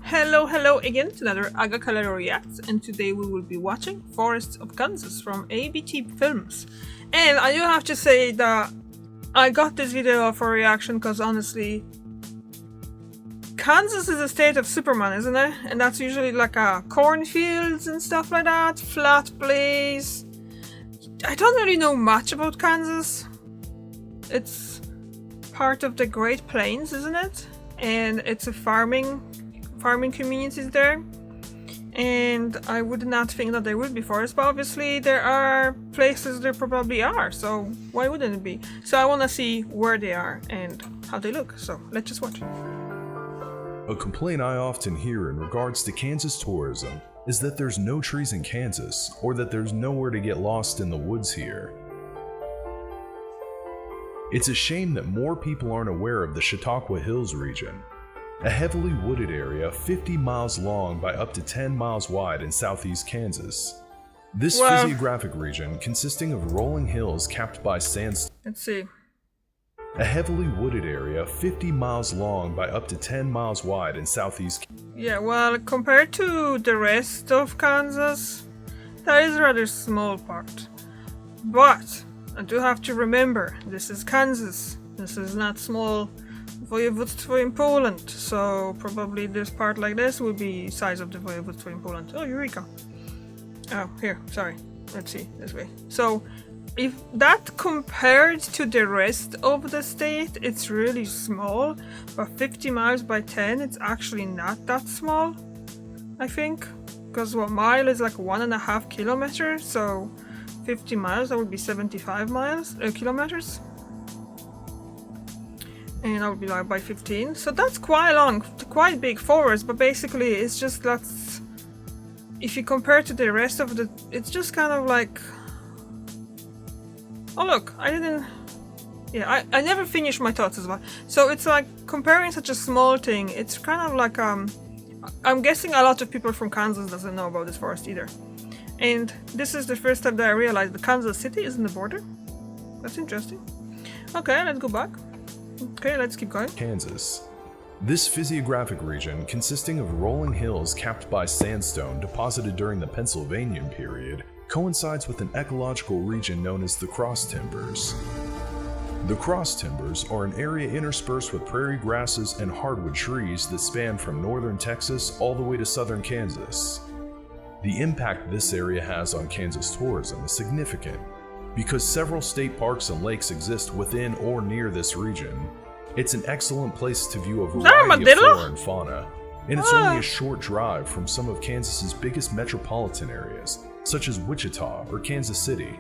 Hello again to another Agakala Reacts, and today we will be watching Forests of Kansas from ABT Films. And I do have to say that I got this video for reaction because honestly, Kansas is a state of Superman, isn't it? And that's usually like cornfields and stuff like that, flat place. I don't really know much about Kansas. It's part of the Great Plains, isn't it? And it's a farming communities there, and I would not think that there would be forests, but obviously there are places there probably are, so why wouldn't it be? So I want to see where they are and how they look, so let's just watch. A complaint I often hear in regards to Kansas tourism is that there's no trees in Kansas, or that there's nowhere to get lost in the woods here. It's a shame that more people aren't aware of the Chautauqua Hills region, a heavily wooded area 50 miles long by up to 10 miles wide in southeast Kansas. This physiographic region consisting of rolling hills capped by sandstone. Let's see. A heavily wooded area 50 miles long by up to 10 miles wide in southeast. Yeah, well, compared to the rest of Kansas, that is a rather small part. But I do have to remember, this is Kansas. This is not small województwo in Poland, so probably this part like this will be size of the województwo in Poland. Oh, Eureka! Oh, here, sorry. Let's see, this way. So, if that compared to the rest of the state, it's really small, but 50 miles by 10, it's actually not that small, I think. Because what mile is like 1.5 kilometers, so 50 miles, that would be 75 kilometers. And that would be like by 15, so that's quite long, quite big forest, but basically it's just that's, if you compare to the rest of the, it's just kind of like, oh look, I never finished my thoughts as well. So it's like, comparing such a small thing, it's kind of like, I'm guessing a lot of people from Kansas doesn't know about this forest either. And this is the first time that I realized that Kansas City is in the border. That's interesting. Okay, let's go back. Okay, let's keep going. Kansas. This physiographic region, consisting of rolling hills capped by sandstone deposited during the Pennsylvanian period, coincides with an ecological region known as the Cross Timbers. The Cross Timbers are an area interspersed with prairie grasses and hardwood trees that span from northern Texas all the way to southern Kansas. The impact this area has on Kansas tourism is significant, because several state parks and lakes exist within or near this region. It's an excellent place to view a variety of flora and fauna, and it's only a short drive from some of Kansas's biggest metropolitan areas, such as Wichita or Kansas City.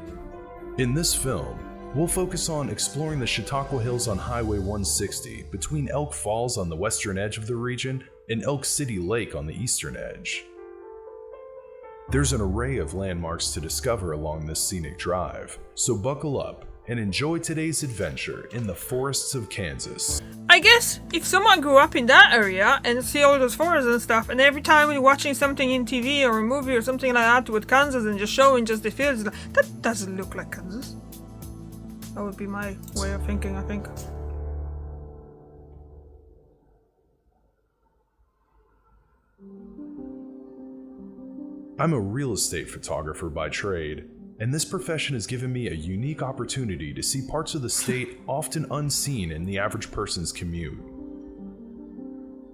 In this film, we'll focus on exploring the Chautauqua Hills on Highway 160 between Elk Falls on the western edge of the region and Elk City Lake on the eastern edge. There's an array of landmarks to discover along this scenic drive, so buckle up and enjoy today's adventure in the forests of Kansas. I guess if someone grew up in that area and see all those forests and stuff, and every time you're watching something in TV or a movie or something like that with Kansas and just showing just the fields, that doesn't look like Kansas. That would be my way of thinking, I think. I'm a real estate photographer by trade, and this profession has given me a unique opportunity to see parts of the state often unseen in the average person's commute.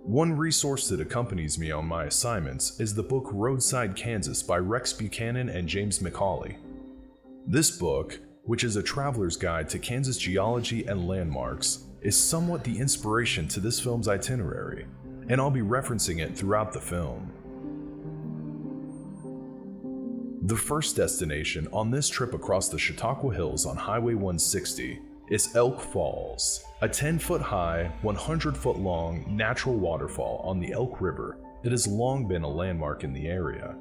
One resource that accompanies me on my assignments is the book Roadside Kansas by Rex Buchanan and James McCauley. This book, which is a traveler's guide to Kansas geology and landmarks, is somewhat the inspiration to this film's itinerary, and I'll be referencing it throughout the film. The first destination on this trip across the Chautauqua Hills on Highway 160 is Elk Falls, a 10-foot high, 100-foot long natural waterfall on the Elk River that has long been a landmark in the area.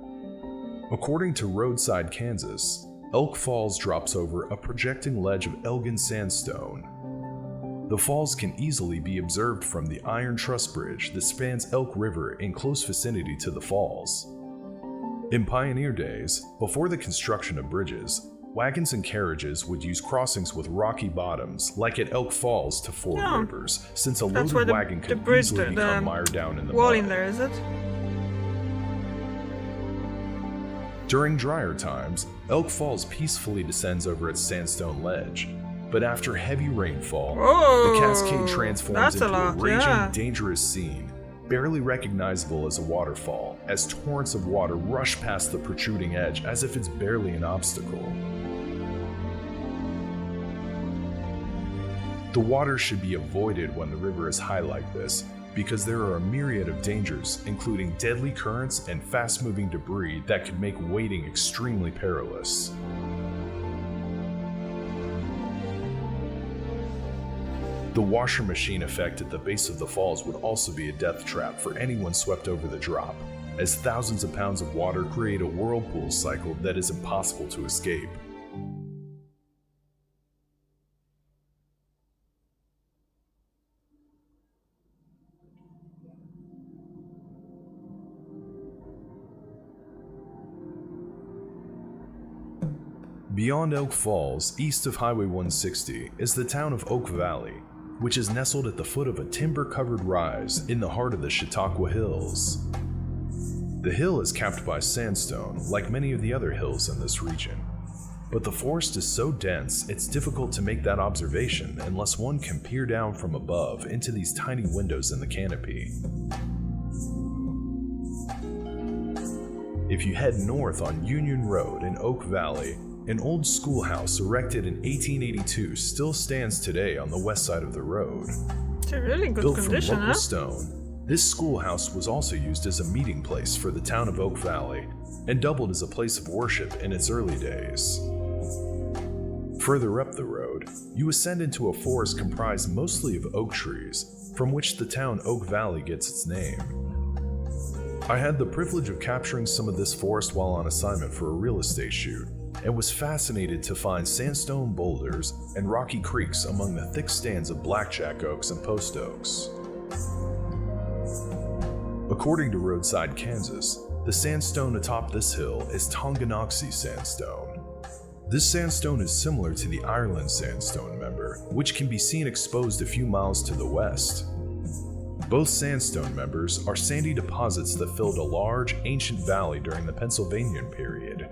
According to Roadside Kansas, Elk Falls drops over a projecting ledge of Elgin sandstone. The falls can easily be observed from the Iron Truss Bridge that spans Elk River in close vicinity to the falls. In pioneer days, before the construction of bridges, Wagons and carriages would use crossings with rocky bottoms, like at Elk Falls, to ford rivers, since a loaded wagon could easily become mired down in the wall mud. In there, is it? During drier times, Elk Falls peacefully descends over its sandstone ledge, but after heavy rainfall, the cascade transforms into a raging, dangerous scene, barely recognizable as a waterfall, as torrents of water rush past the protruding edge as if it's barely an obstacle. The water should be avoided when the river is high like this, because there are a myriad of dangers, including deadly currents and fast-moving debris that could make wading extremely perilous. The washer machine effect at the base of the falls would also be a death trap for anyone swept over the drop, as thousands of pounds of water create a whirlpool cycle that is impossible to escape. Beyond Elk Falls, east of Highway 160, is the town of Oak Valley, which is nestled at the foot of a timber-covered rise in the heart of the Chautauqua Hills. The hill is capped by sandstone, like many of the other hills in this region, but the forest is so dense it's difficult to make that observation unless one can peer down from above into these tiny windows in the canopy. If you head north on Union Road in Oak Valley, an old schoolhouse erected in 1882 still stands today on the west side of the road. It's a really good Built condition, from local stone, this schoolhouse was also used as a meeting place for the town of Oak Valley and doubled as a place of worship in its early days. Further up the road, you ascend into a forest comprised mostly of oak trees, from which the town Oak Valley gets its name. I had the privilege of capturing some of this forest while on assignment for a real estate shoot, and was fascinated to find sandstone boulders and rocky creeks among the thick stands of blackjack oaks and post oaks. According to Roadside Kansas, the sandstone atop this hill is Tonganoxie sandstone. This sandstone is similar to the Ireland sandstone member, which can be seen exposed a few miles to the west. Both sandstone members are sandy deposits that filled a large, ancient valley during the Pennsylvanian period.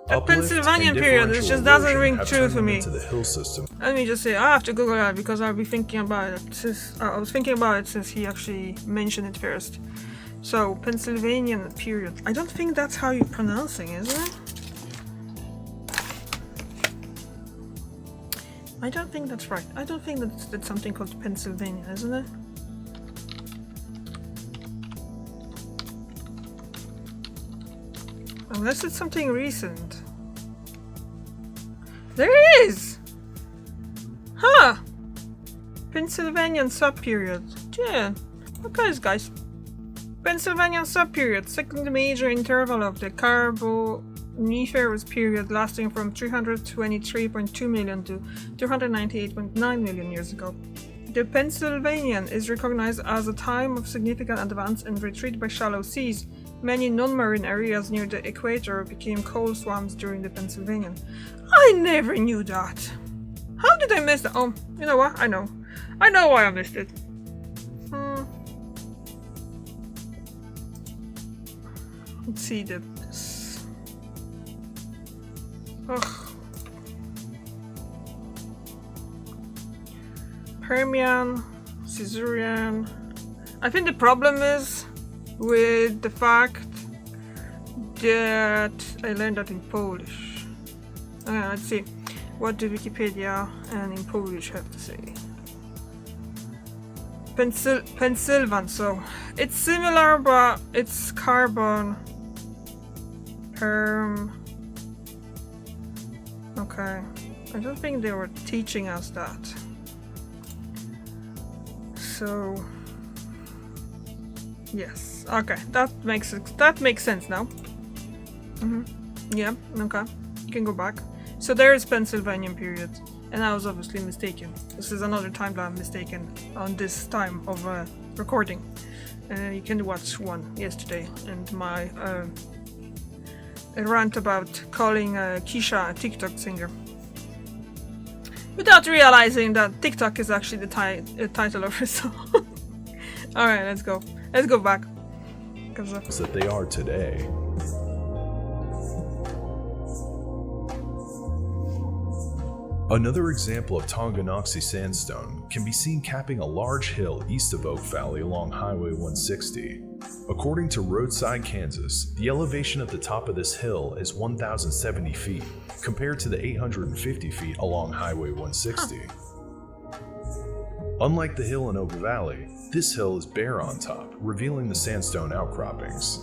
The Pennsylvanian period, it just doesn't ring true to me. The hill system. Let me just say, I have to Google that because I'll be thinking about it since I was thinking about it since he actually mentioned it first. So, Pennsylvanian period. I don't think that's how you're pronouncing, is it? I don't think that's right. I don't think that's something called Pennsylvania, isn't it? Unless it's something recent. There it is! Huh! Pennsylvanian subperiod. Yeah. Okay, guys. Pennsylvanian subperiod, second major interval of the Carboniferous period lasting from 323.2 million to 298.9 million years ago. The Pennsylvanian is recognized as a time of significant advance and retreat by shallow seas. Many non-marine areas near the equator became coal swamps during the Pennsylvanian. I never knew that. How did I miss that? Oh, you know what? I know. I know why I missed it. Let's see this. Ugh. Permian, Caesarean. I think the problem is with the fact that I learned that in Polish. Let's see. What do Wikipedia and in Polish have to say? Pennsylvan, so it's similar, but it's carbon. Okay. I don't think they were teaching us that. So yes. Okay, that makes sense now. Yeah, okay. You can go back. So there is Pennsylvanian period, and I was obviously mistaken. This is another timeline mistaken on this time of recording. You can watch one yesterday, and my rant about calling Keisha a TikTok singer, without realizing that TikTok is actually the title of her song. Alright, let's go. Let's go back. That they are today. Another example of Tonganoxie sandstone can be seen capping a large hill east of Oak Valley along Highway 160. According to Roadside Kansas, the elevation at the top of this hill is 1,070 feet, compared to the 850 feet along Highway 160. Unlike the hill in Oak Valley, this hill is bare on top, revealing the sandstone outcroppings.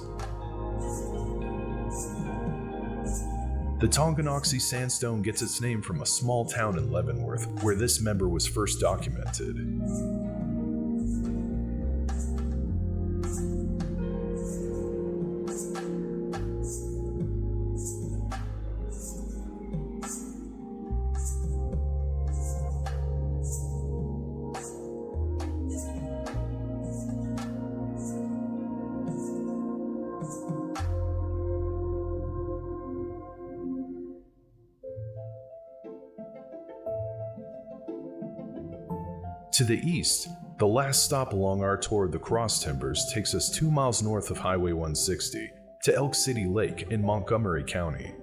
The Tonganoxie sandstone gets its name from a small town in Leavenworth, where this member was first documented. To the east, the last stop along our tour of the Cross Timbers takes us 2 miles north of Highway 160 to Elk City Lake in Montgomery County.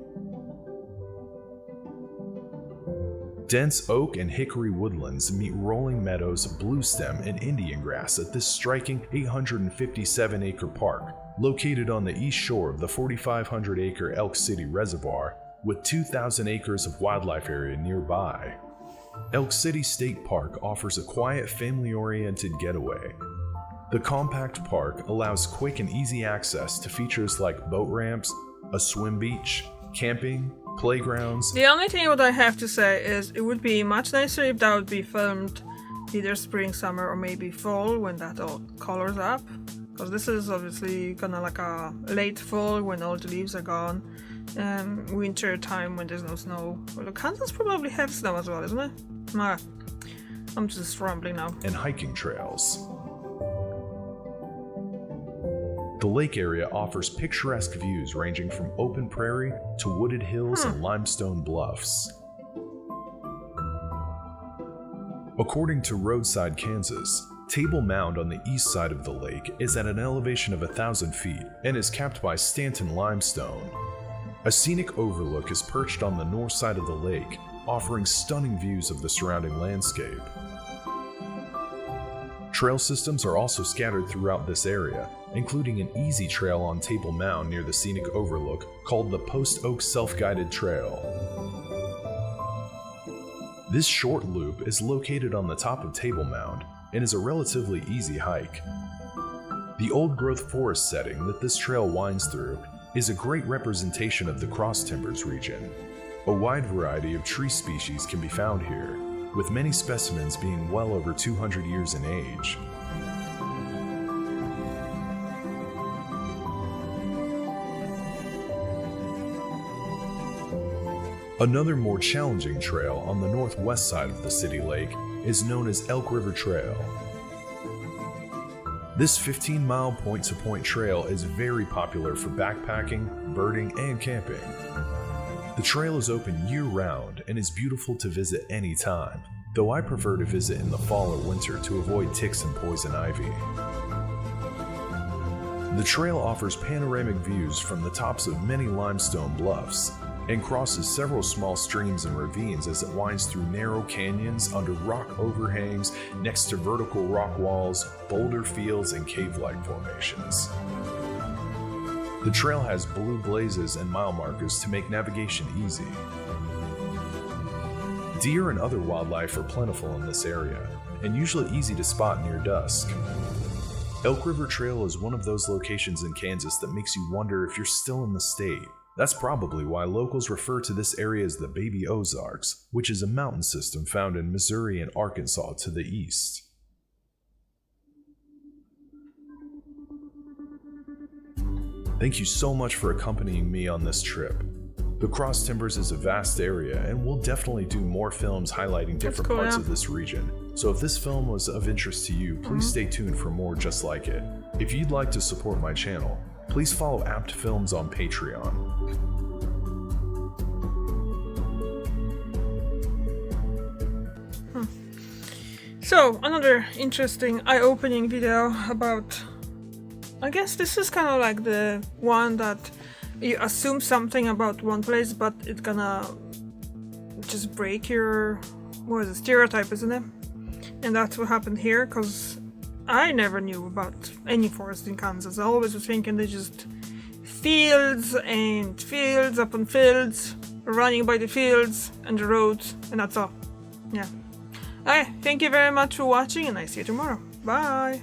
Dense oak and hickory woodlands meet rolling meadows, bluestem, and Indian grass at this striking 857-acre park, located on the east shore of the 4,500-acre Elk City Reservoir, with 2,000 acres of wildlife area nearby. Elk City State Park offers a quiet, family-oriented getaway. The compact park allows quick and easy access to features like boat ramps, a swim beach, camping, playgrounds. The only thing what I have to say is it would be much nicer if that would be filmed either spring, summer, or maybe fall when that all colors up. Because this is obviously kind of like a late fall when all the leaves are gone, and winter time when there's no snow. Well, Kansas probably have snow as well, isn't it? I'm just rambling now. And hiking trails. The lake area offers picturesque views ranging from open prairie to wooded hills and limestone bluffs. According to Roadside Kansas, Table Mound on the east side of the lake is at an elevation of 1,000 feet and is capped by Stanton limestone. A scenic overlook is perched on the north side of the lake, offering stunning views of the surrounding landscape. Trail systems are also scattered throughout this area, including an easy trail on Table Mound near the scenic overlook called the Post Oak Self-Guided Trail. This short loop is located on the top of Table Mound and is a relatively easy hike. The old-growth forest setting that this trail winds through is a great representation of the Cross Timbers region. A wide variety of tree species can be found here, with many specimens being well over 200 years in age. Another more challenging trail on the northwest side of the city lake is known as Elk River Trail. This 15-mile point-to-point trail is very popular for backpacking, birding, and camping. The trail is open year-round and is beautiful to visit any time, though I prefer to visit in the fall or winter to avoid ticks and poison ivy. The trail offers panoramic views from the tops of many limestone bluffs and crosses several small streams and ravines as it winds through narrow canyons under rock overhangs next to vertical rock walls, boulder fields, and cave-like formations. The trail has blue blazes and mile markers to make navigation easy. Deer and other wildlife are plentiful in this area, and usually easy to spot near dusk. Elk River Trail is one of those locations in Kansas that makes you wonder if you're still in the state. That's probably why locals refer to this area as the Baby Ozarks, which is a mountain system found in Missouri and Arkansas to the east. Thank you so much for accompanying me on this trip. The Cross Timbers is a vast area, and we'll definitely do more films highlighting different parts of this region. So if this film was of interest to you, please stay tuned for more just like it. If you'd like to support my channel, please follow Apt Films on Patreon. So, another interesting eye-opening video about... I guess this is kind of like the one that you assume something about one place, but it's gonna just break your... what is it? Stereotype, isn't it? And that's what happened here, because I never knew about any forest in Kansas. I always was thinking they just fields and fields upon fields, running by the fields and the roads, and that's all. Yeah. Alright, thank you very much for watching, and I see you tomorrow. Bye!